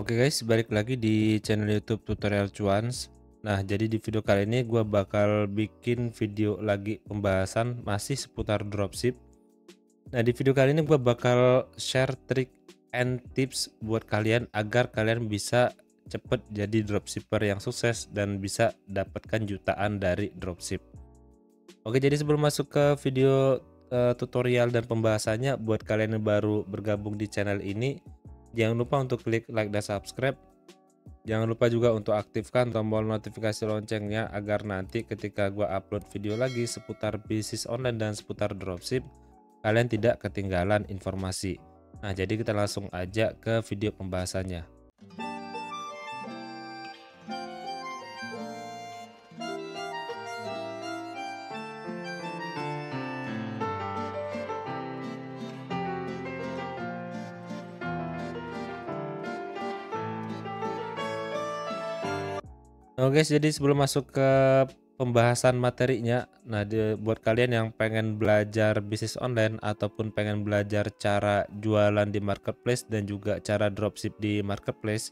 Oke guys, balik lagi di channel YouTube Tutorial Cuans. Nah, jadi di video kali ini gue bakal bikin video lagi pembahasan masih seputar dropship. Nah, di video kali ini gue bakal share trik and tips buat kalian agar kalian bisa cepet jadi dropshipper yang sukses dan bisa dapatkan jutaan dari dropship. Oke, jadi sebelum masuk ke video tutorial dan pembahasannya, buat kalian yang baru bergabung di channel ini, jangan lupa untuk klik like dan subscribe. Jangan lupa juga untuk aktifkan tombol notifikasi loncengnya agar nanti ketika gua upload video lagi seputar bisnis online dan seputar dropship, kalian tidak ketinggalan informasi. Nah, jadi kita langsung aja ke video pembahasannya. Oke guys, jadi sebelum masuk ke pembahasan materinya, nah buat kalian yang pengen belajar bisnis online ataupun pengen belajar cara jualan di marketplace dan juga cara dropship di marketplace,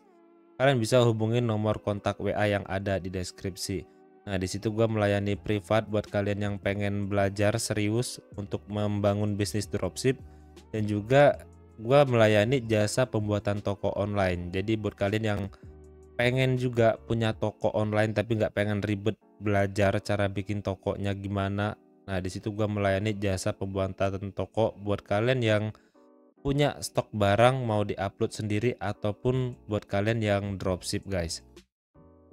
kalian bisa hubungin nomor kontak WA yang ada di deskripsi. Nah, di situ gua melayani privat buat kalian yang pengen belajar serius untuk membangun bisnis dropship, dan juga gua melayani jasa pembuatan toko online. Jadi buat kalian yang pengen juga punya toko online tapi nggak pengen ribet belajar cara bikin tokonya gimana. Nah, di situ gua melayani jasa pembuatan toko buat kalian yang punya stok barang mau diupload sendiri ataupun buat kalian yang dropship, guys.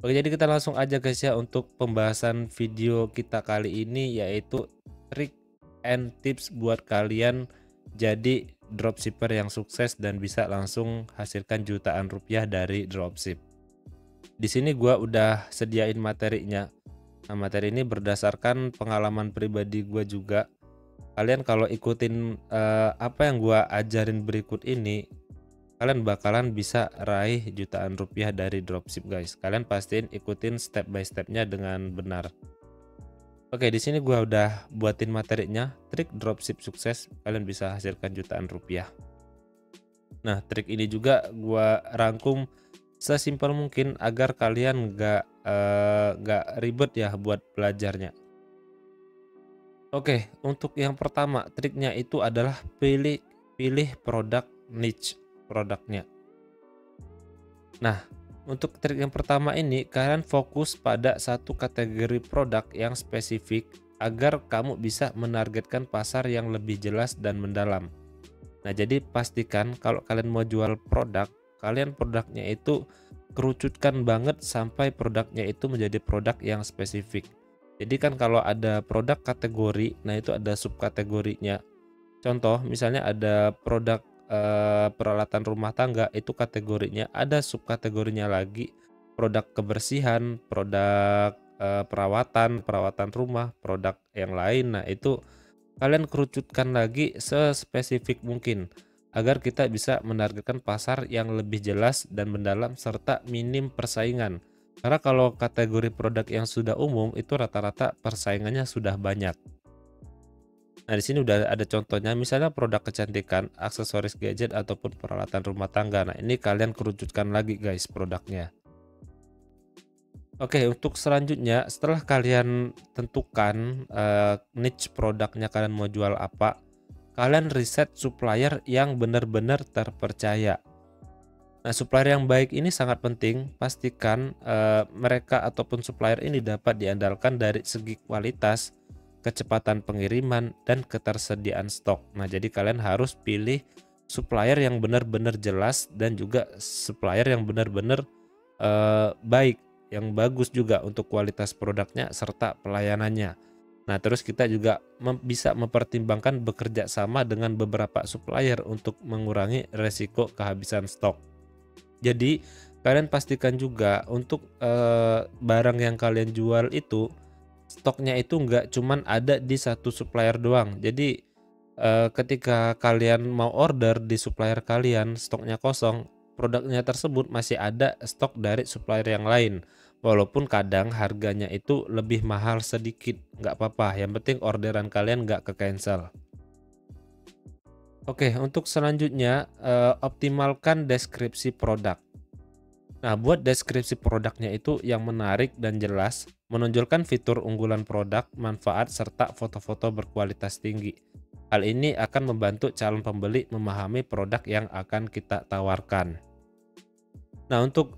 Oke, jadi kita langsung aja guys ya untuk pembahasan video kita kali ini, yaitu trik and tips buat kalian jadi dropshipper yang sukses dan bisa langsung hasilkan jutaan rupiah dari dropship. Di sini gua udah sediain materinya. Nah, materi ini berdasarkan pengalaman pribadi gua juga. Kalian kalau ikutin apa yang gua ajarin berikut ini, kalian bakalan bisa raih jutaan rupiah dari dropship, guys. Kalian pastiin ikutin step by stepnya dengan benar. Oke, di sini gua udah buatin materinya, trik dropship sukses, kalian bisa hasilkan jutaan rupiah. Nah, trik ini juga gua rangkum sesimpel mungkin agar kalian nggak ribet ya buat belajarnya. Oke, untuk yang pertama triknya itu adalah pilih produk niche produknya. Nah, untuk trik yang pertama ini kalian fokus pada satu kategori produk yang spesifik agar kamu bisa menargetkan pasar yang lebih jelas dan mendalam. Nah, jadi pastikan kalau kalian mau jual produk, kalian produknya itu kerucutkan banget sampai produknya itu menjadi produk yang spesifik. Jadi kan kalau ada produk kategori, nah itu ada subkategorinya. Contoh, misalnya ada produk peralatan rumah tangga, itu kategorinya ada subkategorinya lagi, produk kebersihan, produk perawatan rumah, produk yang lain. Nah, itu kalian kerucutkan lagi sespesifik mungkin agar kita bisa menargetkan pasar yang lebih jelas dan mendalam serta minim persaingan. Karena kalau kategori produk yang sudah umum itu rata-rata persaingannya sudah banyak. Nah, di sini udah ada contohnya, misalnya produk kecantikan, aksesoris gadget ataupun peralatan rumah tangga. Nah, ini kalian kerucutkan lagi guys produknya. Oke, untuk selanjutnya setelah kalian tentukan niche produknya kalian mau jual apa, kalian riset supplier yang benar-benar terpercaya. Nah, supplier yang baik ini sangat penting. Pastikan mereka ataupun supplier ini dapat diandalkan dari segi kualitas, kecepatan pengiriman, dan ketersediaan stok. Nah, jadi kalian harus pilih supplier yang benar-benar jelas dan juga supplier yang benar-benar baik, yang bagus juga untuk kualitas produknya serta pelayanannya. Nah, terus kita juga bisa mempertimbangkan bekerja sama dengan beberapa supplier untuk mengurangi resiko kehabisan stok. Jadi kalian pastikan juga untuk barang yang kalian jual itu stoknya itu nggak cuman ada di satu supplier doang. Jadi ketika kalian mau order di supplier kalian stoknya kosong, produknya tersebut masih ada stok dari supplier yang lain. Walaupun kadang harganya itu lebih mahal sedikit, nggak apa-apa. Yang penting orderan kalian nggak ke cancel. Oke, untuk selanjutnya optimalkan deskripsi produk. Nah, buat deskripsi produknya itu yang menarik dan jelas, menonjolkan fitur unggulan produk, manfaat, serta foto-foto berkualitas tinggi. Hal ini akan membantu calon pembeli memahami produk yang akan kita tawarkan. Nah, untuk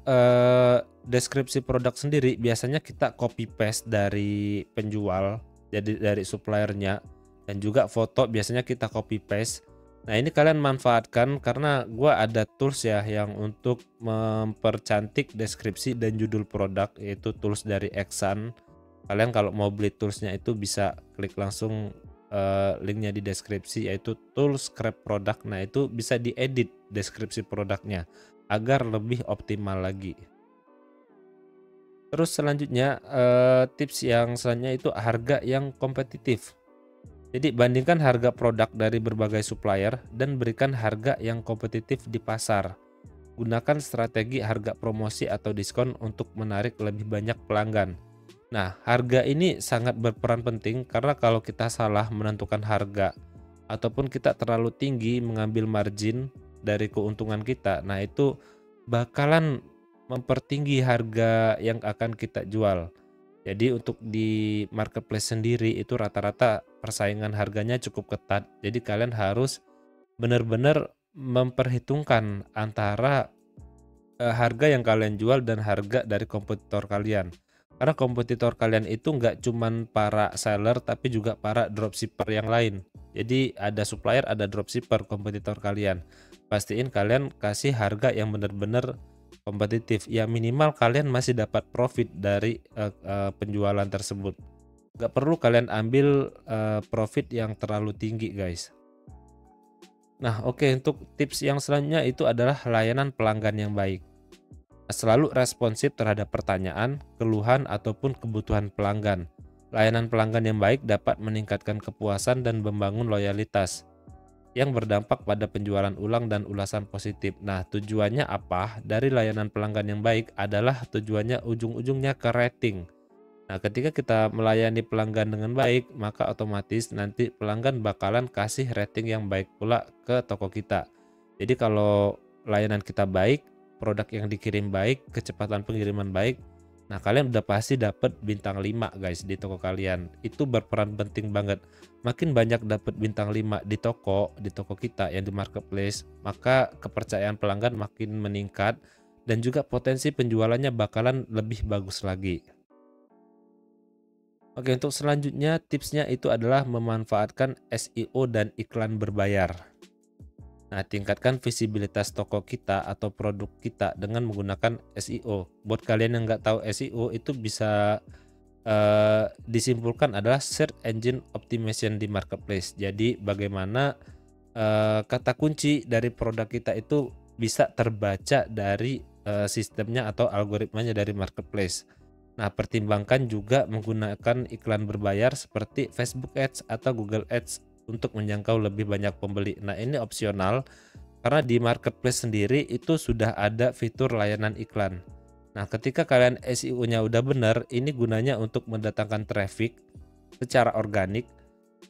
deskripsi produk sendiri biasanya kita copy paste dari penjual, jadi dari suppliernya, dan juga foto biasanya kita copy paste. Nah, ini kalian manfaatkan karena gua ada tools ya yang untuk mempercantik deskripsi dan judul produk, yaitu tools dari Xsan. Kalian kalau mau beli toolsnya itu bisa klik langsung linknya di deskripsi, yaitu tools scrap product. Nah, itu bisa diedit deskripsi produknya agar lebih optimal lagi. Terus selanjutnya tips yang selanjutnya itu harga yang kompetitif. Jadi bandingkan harga produk dari berbagai supplier dan berikan harga yang kompetitif di pasar. Gunakan strategi harga promosi atau diskon untuk menarik lebih banyak pelanggan. Nah, harga ini sangat berperan penting karena kalau kita salah menentukan harga ataupun kita terlalu tinggi mengambil margin dari keuntungan kita, nah itu bakalan mempertinggi harga yang akan kita jual. Jadi untuk di marketplace sendiri itu rata-rata persaingan harganya cukup ketat. Jadi kalian harus benar-benar memperhitungkan antara harga yang kalian jual dan harga dari kompetitor kalian. Karena kompetitor kalian itu nggak cuman para seller tapi juga para dropshipper yang lain. Jadi ada supplier, ada dropshipper kompetitor kalian. Pastiin kalian kasih harga yang benar-benar kompetitif. Ya minimal kalian masih dapat profit dari penjualan tersebut. Nggak perlu kalian ambil profit yang terlalu tinggi, guys. Nah, oke, untuk tips yang selanjutnya itu adalah layanan pelanggan yang baik. Selalu responsif terhadap pertanyaan, keluhan, ataupun kebutuhan pelanggan. Layanan pelanggan yang baik dapat meningkatkan kepuasan dan membangun loyalitas yang berdampak pada penjualan ulang dan ulasan positif. Nah, tujuannya apa? Dari layanan pelanggan yang baik adalah tujuannya ujung-ujungnya ke rating. Nah, ketika kita melayani pelanggan dengan baik, maka otomatis nanti pelanggan bakalan kasih rating yang baik pula ke toko kita. Jadi kalau layanan kita baik, produk yang dikirim baik, kecepatan pengiriman baik, nah kalian udah pasti dapat bintang 5 guys di toko kalian. Itu berperan penting banget. Makin banyak dapat bintang 5 di toko kita yang di marketplace, maka kepercayaan pelanggan makin meningkat dan juga potensi penjualannya bakalan lebih bagus lagi. Oke, untuk selanjutnya tipsnya itu adalah memanfaatkan SEO dan iklan berbayar. Nah, tingkatkan visibilitas toko kita atau produk kita dengan menggunakan SEO. Buat kalian yang nggak tahu SEO itu bisa disimpulkan adalah Search Engine Optimization di marketplace. Jadi bagaimana kata kunci dari produk kita itu bisa terbaca dari sistemnya atau algoritmanya dari marketplace. Nah, pertimbangkan juga menggunakan iklan berbayar seperti Facebook Ads atau Google Ads untuk menjangkau lebih banyak pembeli. Nah, ini opsional karena di marketplace sendiri itu sudah ada fitur layanan iklan. Nah, ketika kalian SEO-nya udah benar, ini gunanya untuk mendatangkan traffic secara organik.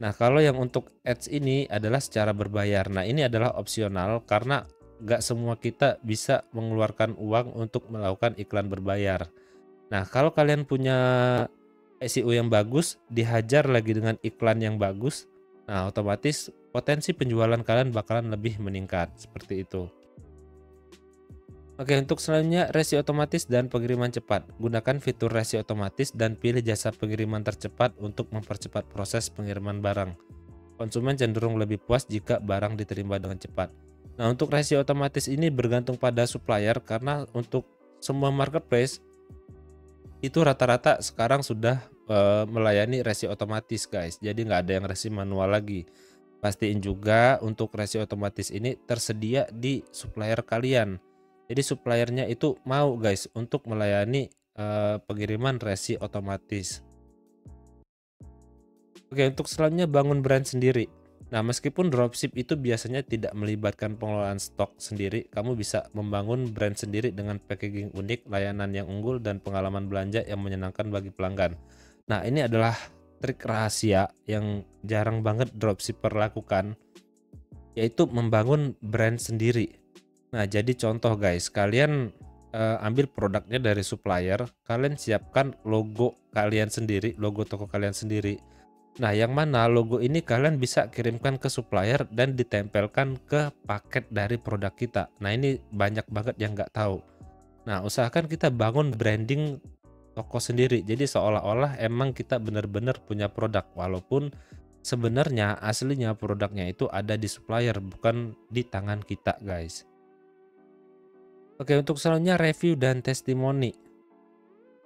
Nah, kalau yang untuk ads ini adalah secara berbayar. Nah, ini adalah opsional karena nggak semua kita bisa mengeluarkan uang untuk melakukan iklan berbayar. Nah, kalau kalian punya SEO yang bagus, dihajar lagi dengan iklan yang bagus, nah otomatis potensi penjualan kalian bakalan lebih meningkat, seperti itu. Oke, untuk selanjutnya resi otomatis dan pengiriman cepat. Gunakan fitur resi otomatis dan pilih jasa pengiriman tercepat untuk mempercepat proses pengiriman barang. Konsumen cenderung lebih puas jika barang diterima dengan cepat. Nah, untuk resi otomatis ini bergantung pada supplier karena untuk semua marketplace itu rata-rata sekarang sudah melayani resi otomatis guys, jadi nggak ada yang resi manual lagi. Pastiin juga untuk resi otomatis ini tersedia di supplier kalian, jadi suppliernya itu mau guys untuk melayani pengiriman resi otomatis. Oke, untuk selanjutnya bangun brand sendiri. Nah, meskipun dropship itu biasanya tidak melibatkan pengelolaan stok sendiri, kamu bisa membangun brand sendiri dengan packaging unik, layanan yang unggul, dan pengalaman belanja yang menyenangkan bagi pelanggan. Nah, ini adalah trik rahasia yang jarang banget dropshipper lakukan, yaitu membangun brand sendiri. Nah, jadi contoh guys, kalian ambil produknya dari supplier, kalian siapkan logo kalian sendiri, logo toko kalian sendiri. Nah, yang mana logo ini kalian bisa kirimkan ke supplier dan ditempelkan ke paket dari produk kita. Nah, ini banyak banget yang nggak tahu. Nah, usahakan kita bangun branding toko sendiri. Jadi seolah-olah emang kita benar-benar punya produk, walaupun sebenarnya aslinya produknya itu ada di supplier, bukan di tangan kita, guys. Oke, untuk selanjutnya review dan testimoni.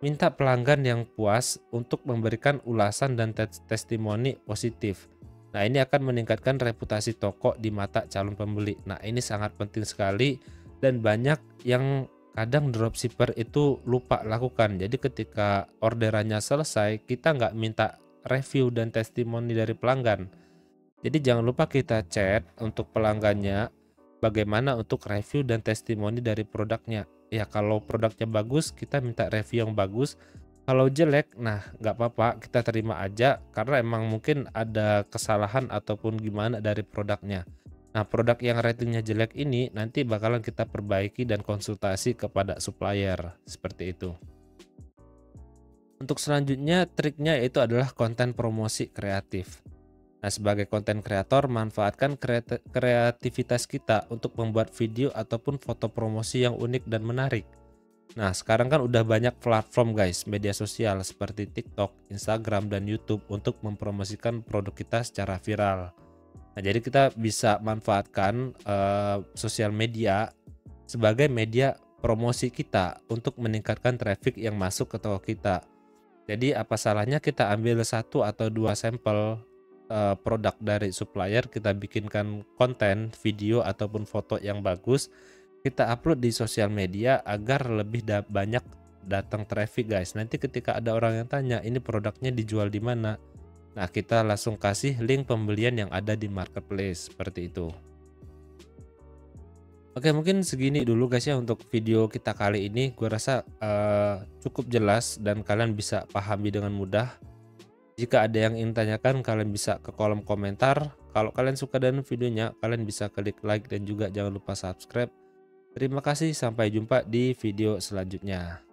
Minta pelanggan yang puas untuk memberikan ulasan dan testimoni positif. Nah, ini akan meningkatkan reputasi toko di mata calon pembeli. Nah, ini sangat penting sekali dan banyak yang kadang dropshipper itu lupa lakukan. Jadi ketika orderannya selesai, kita nggak minta review dan testimoni dari pelanggan. Jadi jangan lupa kita chat untuk pelanggannya bagaimana untuk review dan testimoni dari produknya. Ya, kalau produknya bagus, kita minta review yang bagus. Kalau jelek, nah nggak apa-apa, kita terima aja karena emang mungkin ada kesalahan ataupun gimana dari produknya. Nah, produk yang ratingnya jelek ini nanti bakalan kita perbaiki dan konsultasi kepada supplier, seperti itu. Untuk selanjutnya, triknya itu adalah konten promosi kreatif. Nah, sebagai konten kreator, manfaatkan kreativitas kita untuk membuat video ataupun foto promosi yang unik dan menarik. Nah, sekarang kan udah banyak platform guys, media sosial seperti TikTok, Instagram, dan YouTube untuk mempromosikan produk kita secara viral. Nah, jadi kita bisa manfaatkan sosial media sebagai media promosi kita untuk meningkatkan traffic yang masuk ke toko kita. Jadi apa salahnya kita ambil 1 atau 2 sampel produk dari supplier, kita bikinkan konten, video ataupun foto yang bagus, kita upload di sosial media agar lebih banyak datang traffic guys. Nanti ketika ada orang yang tanya ini produknya dijual di mana, nah kita langsung kasih link pembelian yang ada di marketplace, seperti itu. Oke, mungkin segini dulu guys ya untuk video kita kali ini. Gue rasa cukup jelas dan kalian bisa pahami dengan mudah. Jika ada yang ingin tanyakan, kalian bisa ke kolom komentar. Kalau kalian suka dengan videonya, kalian bisa klik like dan juga jangan lupa subscribe. Terima kasih, sampai jumpa di video selanjutnya.